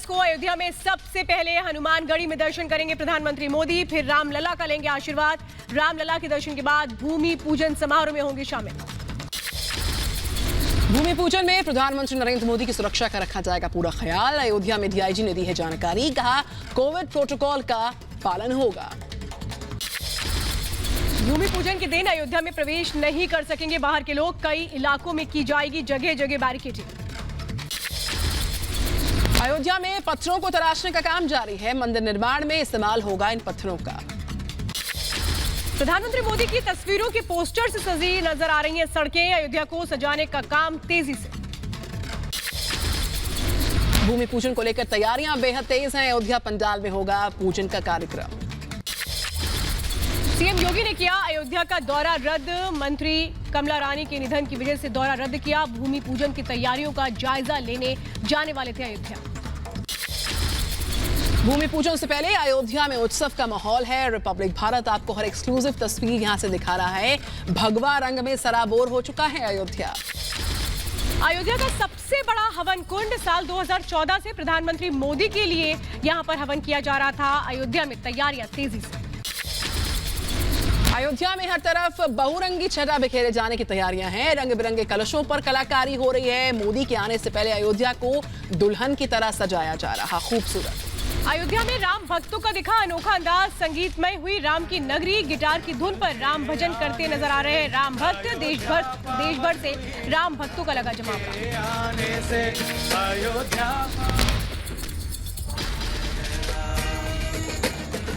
अगस्त को अयोध्या में सबसे पहले हनुमानगढ़ी में दर्शन करेंगे प्रधानमंत्री मोदी, फिर रामलला का लेंगे आशीर्वाद। रामलला के दर्शन के बाद भूमि पूजन समारोह में होंगे शामिल। भूमि पूजन में प्रधानमंत्री नरेंद्र मोदी की सुरक्षा का रखा जाएगा पूरा ख्याल। अयोध्या में डीआईजी ने दी है जानकारी, कहा कोविड प्रोटोकॉल का पालन होगा। भूमि पूजन के दिन अयोध्या में प्रवेश नहीं कर सकेंगे बाहर के लोग। कई इलाकों में की जाएगी जगह जगह बैरिकेडिंग। अयोध्या में पत्थरों को तराशने का काम जारी है। मंदिर निर्माण में इस्तेमाल होगा इन पत्थरों का। प्रधानमंत्री मोदी की तस्वीरों के पोस्टर से सजी नजर आ रही हैं सड़कें। अयोध्या को सजाने का काम तेजी से। भूमि पूजन को लेकर तैयारियां बेहद तेज हैं। अयोध्या पंडाल में होगा पूजन का कार्यक्रम। सीएम योगी ने किया अयोध्या का दौरा रद्द। मंत्री कमला रानी के निधन की वजह से दौरा रद्द किया। भूमि पूजन की तैयारियों का जायजा लेने जाने वाले थे अयोध्या। भूमि पूजन से पहले अयोध्या में उत्सव का माहौल है। रिपब्लिक भारत आपको हर एक्सक्लूसिव तस्वीर यहां से दिखा रहा है। भगवा रंग में सराबोर हो चुका है अयोध्या। अयोध्या का सबसे बड़ा हवन कुंड साल 2014 से प्रधानमंत्री मोदी के लिए यहां पर हवन किया जा रहा था। अयोध्या में तैयारियां तेजी से। अयोध्या में हर तरफ बहुरंगी छटा बिखेरे जाने की तैयारियां हैं। रंग बिरंगे कलशों पर कलाकारी हो रही है। मोदी के आने से पहले अयोध्या को दुल्हन की तरह सजाया जा रहा। खूबसूरत अयोध्या में राम भक्तों का दिखा अनोखा अंदाज। संगीतमय हुई राम की नगरी। गिटार की धुन पर राम भजन करते नजर आ रहे हैं राम भक्त। देश भर से राम भक्तों का लगा जमावड़ा।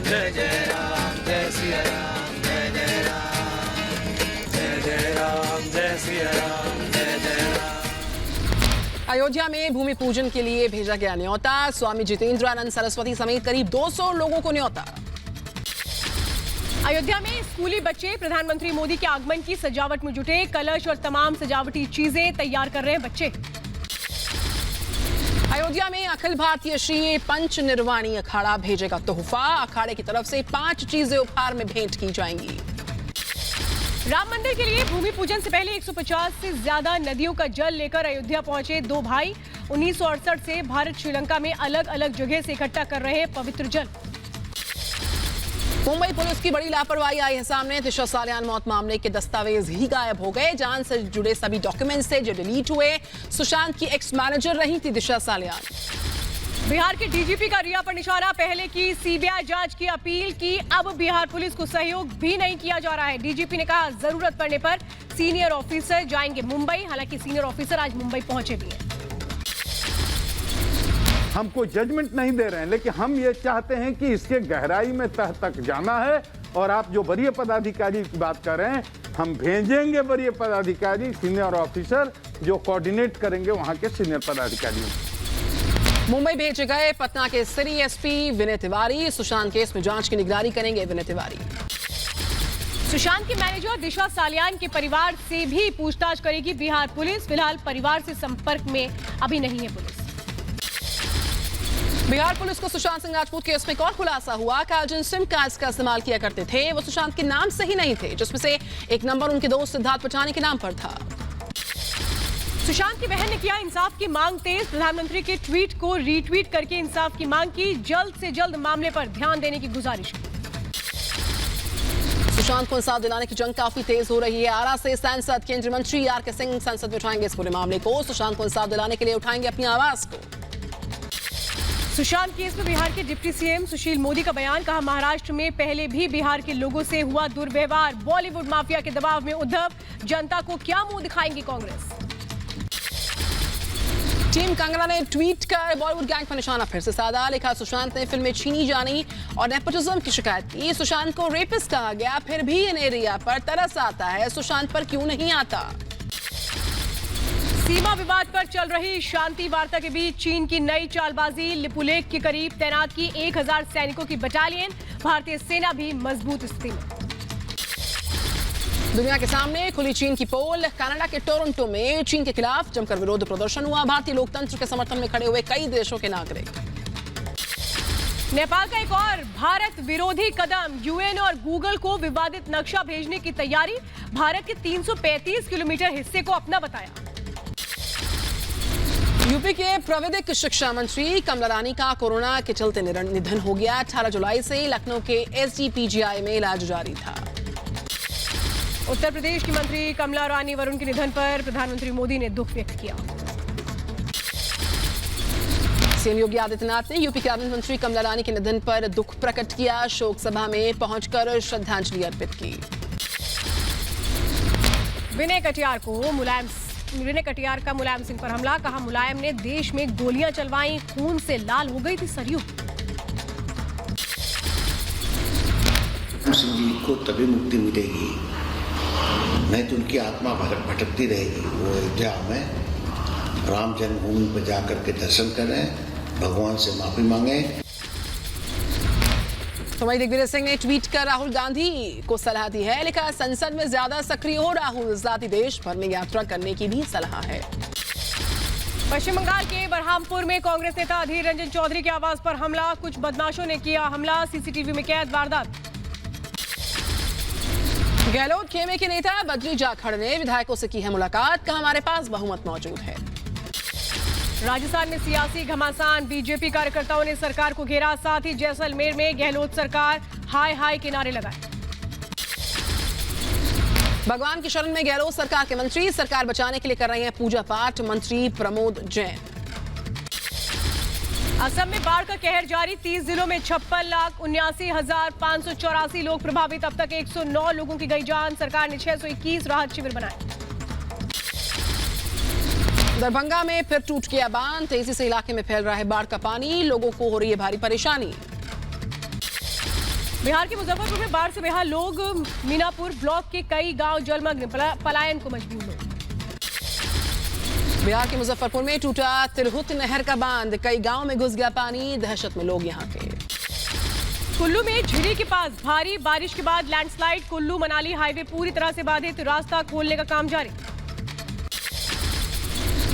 जय जय राम जय सिया राम जय जय राम जय जय राम जय सिया राम जय जय राम। अयोध्या में भूमि पूजन के लिए भेजा गया न्योता। स्वामी जितेंद्रानंद सरस्वती समेत करीब 200 लोगों को न्योता। अयोध्या में स्कूली बच्चे प्रधानमंत्री मोदी के आगमन की सजावट में जुटे। कलश और तमाम सजावटी चीजें तैयार कर रहे हैं बच्चे। अयोध्या में अखिल भारतीय श्री पंच निर्वाणी अखाड़ा भेजेगा तोहफा। अखाड़े की तरफ से 5 चीजें उपहार में भेंट की जाएंगी। राम मंदिर के लिए भूमि पूजन से पहले 150 से ज्यादा नदियों का जल लेकर अयोध्या पहुंचे 2 भाई। 1968 से भारत श्रीलंका में अलग अलग जगह से इकट्ठा कर रहे हैं पवित्र जल। मुंबई पुलिस की बड़ी लापरवाही आई है सामने। दिशा सालियान मौत मामले के दस्तावेज ही गायब हो गए। जान से जुड़े सभी डॉक्यूमेंट्स थे जो डिलीट हुए। सुशांत की एक्स मैनेजर रही थी दिशा सालियान। बिहार के डीजीपी का रिया पर निशाना। पहले की सीबीआई जांच की अपील की, अब बिहार पुलिस को सहयोग भी नहीं किया जा रहा है। डीजीपी ने कहा जरूरत पड़ने पर सीनियर ऑफिसर जाएंगे मुंबई। हालांकि सीनियर ऑफिसर आज मुंबई पहुंचे भी हैं। हम कोई जजमेंट नहीं दे रहे हैं, लेकिन हम ये चाहते हैं कि इसके गहराई में तह तक जाना है। और आप जो वरीय पदाधिकारी की बात कर रहे हैं, हम भेजेंगे वरीय पदाधिकारी सीनियर ऑफिसर जो कोऑर्डिनेट करेंगे वहां के सीनियर पदाधिकारियों। मुंबई भेजे गए पटना के city SP Vinay Tiwari. Sushant case में जांच की निगरानी करेंगे विनय तिवारी। सुशांत के मैनेजर दिशा सालियान के परिवार से भी पूछताछ करेगी बिहार पुलिस। फिलहाल परिवार से संपर्क में अभी नहीं है पुलिस। बिहार पुलिस को सुशांत सिंह राजपूत केस में एक और खुलासा हुआ। कल जिन सिम कार्ड्स का इस्तेमाल किया करते थे वो सुशांत के नाम से ही नहीं थे, जिसमें से एक नंबर उनके दोस्त सिद्धार्थ पचानी के नाम पर था। सुशांत की बहन ने किया इंसाफ की मांग तेज। प्रधानमंत्री के ट्वीट को रीट्वीट करके इंसाफ की मांग की। जल्द से जल्द मामले पर ध्यान देने की गुजारिश की। सुशांत को इंसाफ दिलाने की जंग काफी तेज हो रही है। आरा से सांसद केंद्रीय मंत्री आर के सिंह संसद में उठाएंगे इस पूरे मामले को। सुशांत को इंसाफ दिलाने के लिए उठाएंगे अपनी आवाज को। सुशांत केस में बिहार के डिप्टी सीएम सुशील मोदी का बयान। कहा महाराष्ट्र में पहले भी बिहार के लोगों से हुआ दुर्व्यवहार। बॉलीवुड माफिया के दबाव में उद्धव। जनता को क्या मुंह दिखाएंगी कांग्रेस। टीम कंगना ने ट्वीट कर बॉलीवुड गैंग पर निशाना फिर से साधा। लिखा सुशांत ने फिल्में छीनी जानी और नेपोटिज्म की शिकायत की। सुशांत को रेपिस्ट कहा गया, फिर भी इन एरिया पर तरस आता है। सुशांत पर क्यों नहीं आता। सीमा विवाद पर चल रही शांति वार्ता के बीच चीन की नई चालबाजी। लिपुलेख के करीब तैनात की 1000 सैनिकों की बटालियन। भारतीय सेना भी मजबूत स्थिति में। दुनिया के सामने खुली चीन की पोल। कनाडा के टोरंटो में चीन के खिलाफ जमकर विरोध प्रदर्शन हुआ। भारतीय लोकतंत्र के समर्थन में खड़े हुए कई देशों के नागरिक। नेपाल का एक और भारत विरोधी कदम। यूएन और गूगल को विवादित नक्शा भेजने की तैयारी। भारत के 335 किलोमीटर हिस्से को अपना बताया। यूपी के प्रविधिक शिक्षा मंत्री कमला रानी का कोरोना के चलते निधन हो गया। 18 जुलाई से लखनऊ के एसजीपीजीआई में इलाज जारी था। उत्तर प्रदेश की मंत्री कमला रानी वरुण के निधन पर प्रधानमंत्री मोदी ने दुख व्यक्त किया। सीएम योगी आदित्यनाथ ने यूपी कैबिनेट मंत्री कमला रानी के निधन पर दुख प्रकट किया। शोक सभा में पहुंचकर श्रद्धांजलि अर्पित की। विनय कटियार का मुलायम सिंह पर हमला। कहा, मुलायम ने देश में गोलियां चलवाई, खून से लाल हो गई थी सरयू। सिंह जी को तभी मुक्ति मिलेगी, नहीं तो उनकी आत्मा भटकती रहेगी। वो अयोध्या में राम जन्मभूमि पर जाकर के दर्शन करें, भगवान से माफी मांगे। तो वहीं दिग्विजय सिंह ने ट्वीट कर राहुल गांधी को सलाह दी है। लिखा, संसद में ज्यादा सक्रिय हो राहुल, जाति देश भर में यात्रा करने की भी सलाह है। पश्चिम बंगाल के बरहामपुर में कांग्रेस नेता अधीर रंजन चौधरी के आवास पर हमला। कुछ बदमाशों ने किया हमला। सीसीटीवी में कैद वारदात। गहलोत खेमे के नेता बद्री जाखड़ ने विधायकों से की है मुलाकात। कहा, हमारे पास बहुमत मौजूद है। राजस्थान में सियासी घमासान। बीजेपी कार्यकर्ताओं ने सरकार को घेरा। साथ ही जैसलमेर में गहलोत सरकार हाय हाय के नारे लगाए। भगवान की शरण में गहलोत सरकार के मंत्री सरकार बचाने के लिए कर रहे हैं पूजा पाठ। मंत्री प्रमोद जैन। असम में बाढ़ का कहर जारी। 30 जिलों में 56,79,584 लोग प्रभावित। अब तक 109 लोगों की गई जान। सरकार ने 621 राहत शिविर बनाए। दरभंगा में फिर टूट गया बांध। तेजी से इलाके में फैल रहा है बाढ़ का पानी। लोगों को हो रही है भारी परेशानी। बिहार के मुजफ्फरपुर में बाढ़ से बेहाल लोग। मीनापुर ब्लॉक के कई गांव जलमग्न। पलायन को मजबूर लोग। बिहार के मुजफ्फरपुर में टूटा तिरहुत नहर का बांध। कई गांव में घुस गया पानी। दहशत में लोग यहां के। कुल्लू में झिरी के पास भारी बारिश के बाद लैंडस्लाइड। कुल्लू मनाली हाईवे पूरी तरह से बाधित। रास्ता खोलने का काम जारी।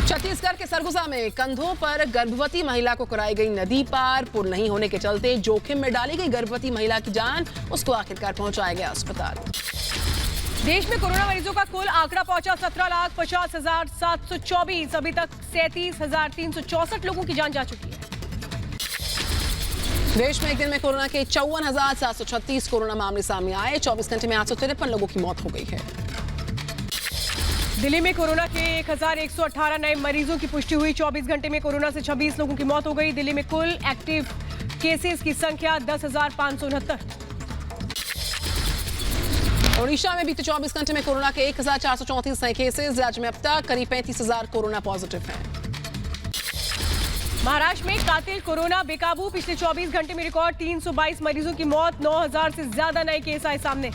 छत्तीसगढ़ के सरगुजा में कंधों पर गर्भवती महिला को कराई गई नदी पार। पुल नहीं होने के चलते जोखिम में डाली गई गर्भवती महिला की जान। उसको आखिरकार पहुंचाया गया अस्पताल। देश में कोरोना मरीजों का कुल आंकड़ा पहुंचा 17,50,724। अभी तक 37,364 लोगों की जान जा चुकी है। देश में एक दिन में कोरोना के 54,736 कोरोना मामले सामने आए। 24 घंटे में 853 लोगों की मौत हो गई है। दिल्ली में कोरोना के 1,118 नए मरीजों की पुष्टि हुई। 24 घंटे में कोरोना से 26 लोगों की मौत हो गई। दिल्ली में कुल एक्टिव केसेस की संख्या 10,569। ओडिशा में बीते 24 घंटे में कोरोना के 1,434 नए केसेस। राज्य में अब तक करीब 35,000 कोरोना पॉजिटिव हैं। महाराष्ट्र में कातिल कोरोना बेकाबू। पिछले 24 घंटे में रिकॉर्ड 322 मरीजों की मौत। 9,000 से ज्यादा नए केस आए सामने।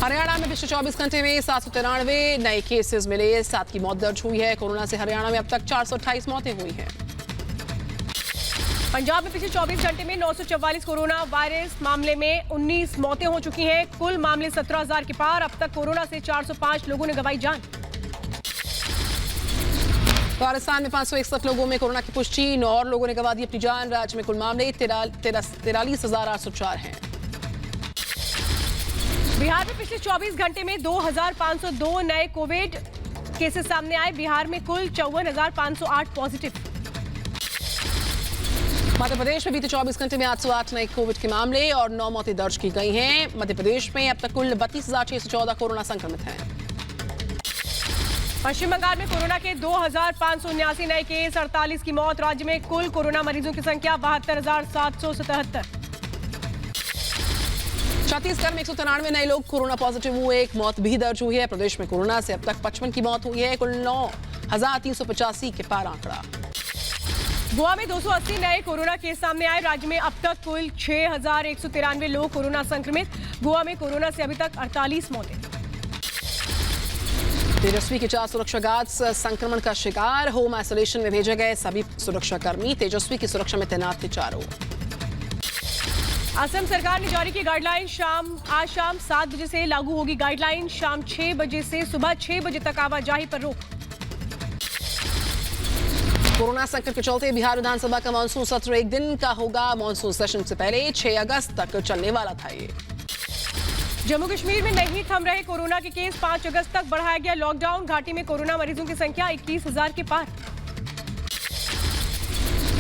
हरियाणा में पिछले 24 घंटे में 793 नए केसेस मिले। 7 की मौत दर्ज हुई है। कोरोना से हरियाणा में अब तक 428 मौतें हुई हैं। पंजाब में पिछले 24 घंटे में 944 कोरोना वायरस मामले में 19 मौतें हो चुकी हैं। कुल मामले 17,000 के पार। अब तक कोरोना से 405 लोगों ने गंवाई जान। राजस्थान में 561 लोगों में कोरोना की पुष्टि। 9 और लोगों ने गंवा दी अपनी जान। राज्य में कुल मामले 43,804 हैं। बिहार में पिछले 24 घंटे में 2,502 नए कोविड केसेस सामने आए। बिहार में कुल 54,508 पॉजिटिव। मध्य प्रदेश में बीते 24 घंटे में 808 नए कोविड के मामले और 9 मौतें दर्ज की गई हैं। मध्य प्रदेश में अब तक कुल 32,614 कोरोना संक्रमित हैं। पश्चिम बंगाल में कोरोना के 2,579 नए केस। 48 की मौत। राज्य में कुल कोरोना मरीजों की संख्या 72,777। छत्तीसगढ़ में 193 नए लोग कोरोना पॉजिटिव हुए। 1 मौत भी दर्ज हुई है। प्रदेश में कोरोना से अब तक 55 की मौत हुई है। कुल 9,385 के पार आंकड़ा। गोवा में 280 नए कोरोना केस सामने आए। राज्य में अब तक कुल 6,193 लोग कोरोना संक्रमित। गोवा में कोरोना से अभी तक 48 मौतें। तेजस्वी के 4 सुरक्षा गार्ड्स संक्रमण का शिकार। होम आइसोलेशन में भेजे गए सभी सुरक्षाकर्मी तेजस्वी की सुरक्षा में तैनात थे चारों। असम सरकार ने जारी की गाइडलाइन। आज शाम 7 बजे से लागू होगी गाइडलाइन। शाम 6 बजे से सुबह 6 बजे तक आवाजाही पर रोक। कोरोना संकट के चलते बिहार विधानसभा का मानसून सत्र एक दिन का होगा। मानसून सेशन से पहले 6 अगस्त तक चलने वाला था ये। जम्मू कश्मीर में नहीं थम रहे कोरोना के केस। 5 अगस्त तक बढ़ाया गया लॉकडाउन। घाटी में कोरोना मरीजों की संख्या 21,000 के पार।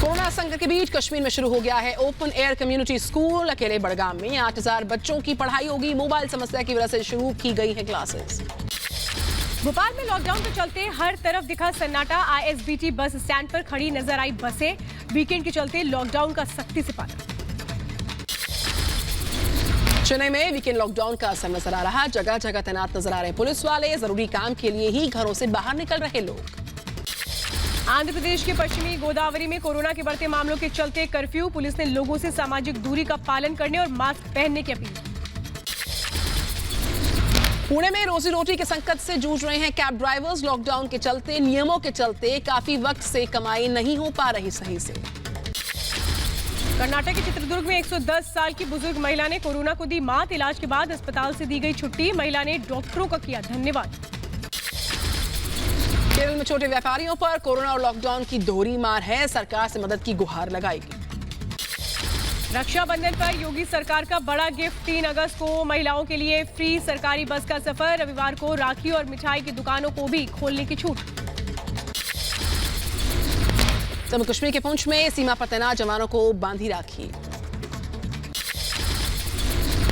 कोरोना संकट के बीच कश्मीर में शुरू हो गया है ओपन एयर कम्युनिटी स्कूल। अकेले बड़गाम में 8,000 बच्चों की पढ़ाई होगी। मोबाइल समस्या की वजह से शुरू की गई है क्लासेस। भोपाल में लॉकडाउन के चलते हर तरफ दिखा सन्नाटा। ISBT बस स्टैंड पर खड़ी नजर आई बसें। वीकेंड के चलते लॉकडाउन का सख्ती से पालन। चेन्नई में वीकेंड लॉकडाउन का असर नजर आ रहा। जगह जगह तैनात नजर आ रहे पुलिस वाले। जरूरी काम के लिए ही घरों से बाहर निकल रहे लोग। आंध्र प्रदेश के पश्चिमी गोदावरी में कोरोना के बढ़ते मामलों के चलते कर्फ्यू। पुलिस ने लोगों से सामाजिक दूरी का पालन करने और मास्क पहनने की अपील। पुणे में रोजी रोटी के संकट से जूझ रहे हैं कैब ड्राइवर्स। लॉकडाउन के चलते नियमों के चलते काफी वक्त से कमाई नहीं हो पा रही सही से। कर्नाटक के चित्रदुर्ग में 110 साल की बुजुर्ग महिला ने कोरोना को दी मात। इलाज के बाद अस्पताल से दी गई छुट्टी। महिला ने डॉक्टरों का किया धन्यवाद। केरल में छोटे व्यापारियों पर कोरोना और लॉकडाउन की दोहरी मार है। सरकार से मदद की गुहार लगाएगी। रक्षाबंधन पर योगी सरकार का बड़ा गिफ्ट। 3 अगस्त को महिलाओं के लिए फ्री सरकारी बस का सफर। रविवार को राखी और मिठाई की दुकानों को भी खोलने की छूट। जम्मू कश्मीर के पुंछ में सीमा पर तैनात जवानों को बांधी राखी।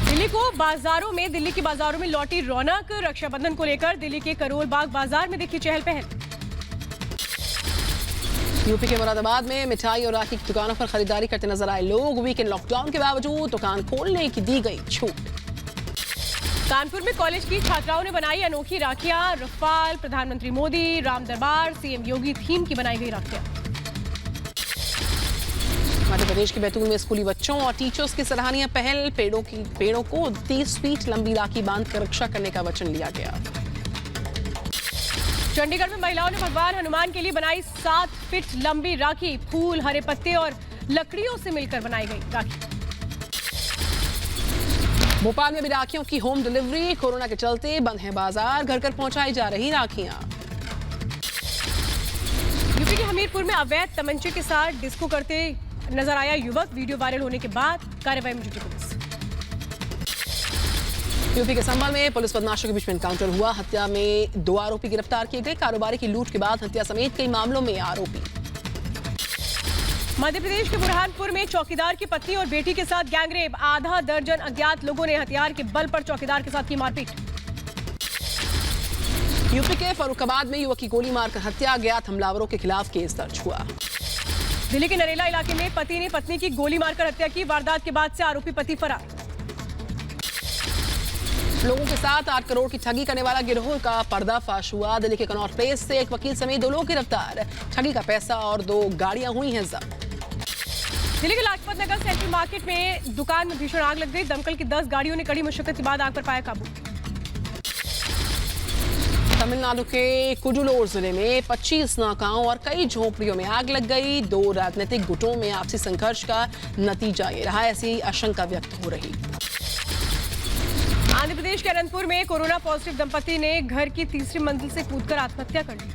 दिल्ली की बाजारों में लौटी रौनक। रक्षाबंधन को लेकर दिल्ली के करोल बाग बाजार में दिखी चहल पहल। यूपी के मुरादाबाद में मिठाई और राखी की दुकानों पर खरीदारी करते नजर आए लोग। वीकेंड लॉकडाउन के बावजूद दुकान खोलने की दी गई छूट। कानपुर में कॉलेज की छात्राओं ने बनाई अनोखी राखियां। रफाल, प्रधानमंत्री मोदी, राम दरबार, सीएम योगी थीम की बनाई गई राखियां। मध्य प्रदेश के बैतूल में स्कूली बच्चों और टीचर्स की सराहनीय पहल। पेड़ों को 30 फीट लंबी राखी बांधकर रक्षा करने का वचन लिया गया। चंडीगढ़ में महिलाओं ने भगवान हनुमान के लिए बनाई 7 फीट लंबी राखी। फूल, हरे पत्ते और लकड़ियों से मिलकर बनाई गई राखी। भोपाल में भी राखियों की होम डिलीवरी। कोरोना के चलते बंद है बाजार। घर घर पहुंचाई जा रही राखियां। यूपी के हमीरपुर में अवैध तमंचे के साथ डिस्को करते नजर आया युवक। वीडियो वायरल होने के बाद कार्रवाई में जुटी पुलिस। यूपी के संभल में पुलिस बदमाशों के बीच में एनकाउंटर हुआ। हत्या में 2 आरोपी गिरफ्तार किए गए। कारोबारी की लूट के बाद हत्या समेत कई मामलों में आरोपी। मध्य प्रदेश के बुरहानपुर में चौकीदार की पत्नी और बेटी के साथ गैंगरेप। आधा दर्जन अज्ञात लोगों ने हथियार के बल पर चौकीदार के साथ की मारपीट। यूपी के फरुखाबाद में युवक की गोली मारकर हत्या। अज्ञात हमलावरों के खिलाफ केस दर्ज हुआ। दिल्ली के नरेला इलाके में पति ने पत्नी की गोली मारकर हत्या की। वारदात के बाद से आरोपी पति फरार। लोगों के साथ 8 करोड़ की ठगी करने वाला गिरोह का पर्दाफाश हुआ। दिल्ली के कनॉट प्लेस से एक वकील समेत 2 लोग गिरफ्तार। ठगी का पैसा और 2 गाड़ियां हुई हैं जब्त। दिल्ली के लाजपत नगर सेंट्रल मार्केट में दुकान में भीषण आग लग गई। दमकल की 10 गाड़ियों ने कड़ी मुशक्कत के बाद आग पर पाया काबू। तमिलनाडु के कुडुलोर जिले में 25 नाकाओं और कई झोपड़ियों में आग लग गई। 2 राजनीतिक गुटों में आपसी संघर्ष का नतीजा ये रहा। ऐसी आशंका व्यक्त हो रही। आंध्र प्रदेश के अनंतपुर में कोरोना पॉजिटिव दंपति ने घर की 3री मंजिल से कूदकर आत्महत्या कर ली।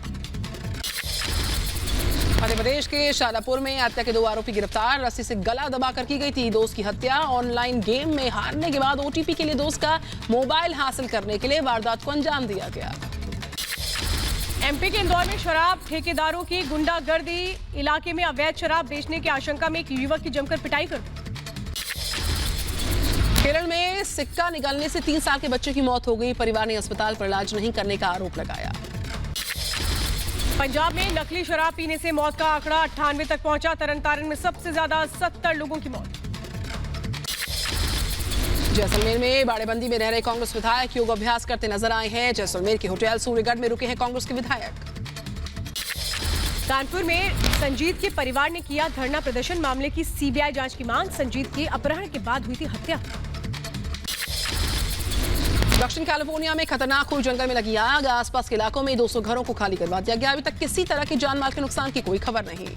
मध्य प्रदेश के शालापुर में हत्या के 2 आरोपी गिरफ्तार। रस्सी से गला दबाकर की गई थी दोस्त की हत्या। ऑनलाइन गेम में हारने के बाद OTP के लिए दोस्त का मोबाइल हासिल करने के लिए वारदात को अंजाम दिया गया। MP के इंदौर में शराब ठेकेदारों की गुंडागर्दी। इलाके में अवैध शराब बेचने की आशंका में एक युवक की जमकर पिटाई कर दी। केरल में सिक्का निगलने से 3 साल के बच्चे की मौत हो गई। परिवार ने अस्पताल पर इलाज नहीं करने का आरोप लगाया। पंजाब में नकली शराब पीने से मौत का आंकड़ा 98 तक पहुंचा। तरनतारन में सबसे ज्यादा 70 लोगों की मौत। जैसलमेर में बाड़ेबंदी में रह रहे कांग्रेस विधायक योग अभ्यास करते नजर आए हैं। जैसलमेर के होटल सूर्यगढ़ में रुके हैं कांग्रेस के विधायक। कानपुर में संजीत के परिवार ने किया धरना प्रदर्शन। मामले की CBI जांच की मांग। संजीत के अपहरण के बाद हुई थी हत्या। दक्षिण कैलिफोर्निया में खतरनाक हुई जंगल में लगी आग। आसपास के इलाकों में 200 घरों को खाली करवा दिया गया। अभी तक किसी तरह की जान माल के नुकसान की कोई खबर नहीं।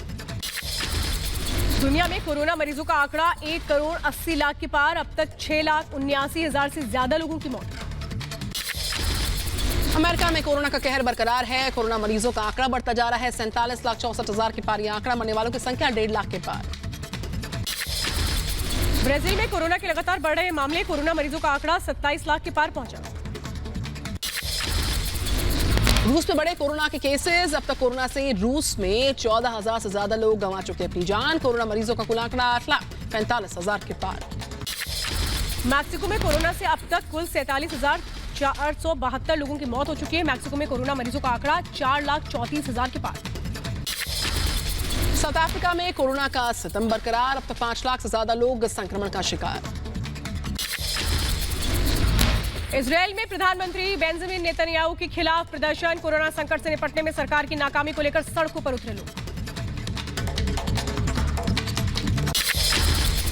दुनिया में कोरोना मरीजों का आंकड़ा 1 करोड़ 80 लाख के पार। अब तक 6,79,000 से ज्यादा लोगों की मौत। अमेरिका में कोरोना का कहर बरकरार है। कोरोना मरीजों का आंकड़ा बढ़ता जा रहा है। 47,64,000 के पार यह आंकड़ा। मरने वालों की संख्या 1.5 लाख के पार। ब्राजील में कोरोना के लगातार बढ़ रहे मामले, कोरोना मरीजों का आंकड़ा 27 लाख के पार पहुंचा। रूस में बड़े कोरोना के केसेस। अब तक कोरोना से रूस में 14,000 से ज्यादा लोग गंवा चुके अपनी जान। कोरोना मरीजों का कुल आंकड़ा 8,45,000 के पार। मैक्सिको में कोरोना से अब तक कुल 47,472 लोगों की मौत हो चुकी है। मैक्सिको में कोरोना मरीजों का आंकड़ा 4,34,000 के पार। साउथ अफ्रीका में कोरोना का सितम बरकरार। अब तक 5 लाख से ज्यादा लोग संक्रमण का शिकार। इजरायल में प्रधानमंत्री बेंजामिन नेतन्याहू के खिलाफ प्रदर्शन। कोरोना संकट से निपटने में सरकार की नाकामी को लेकर सड़कों पर उतरे लोग।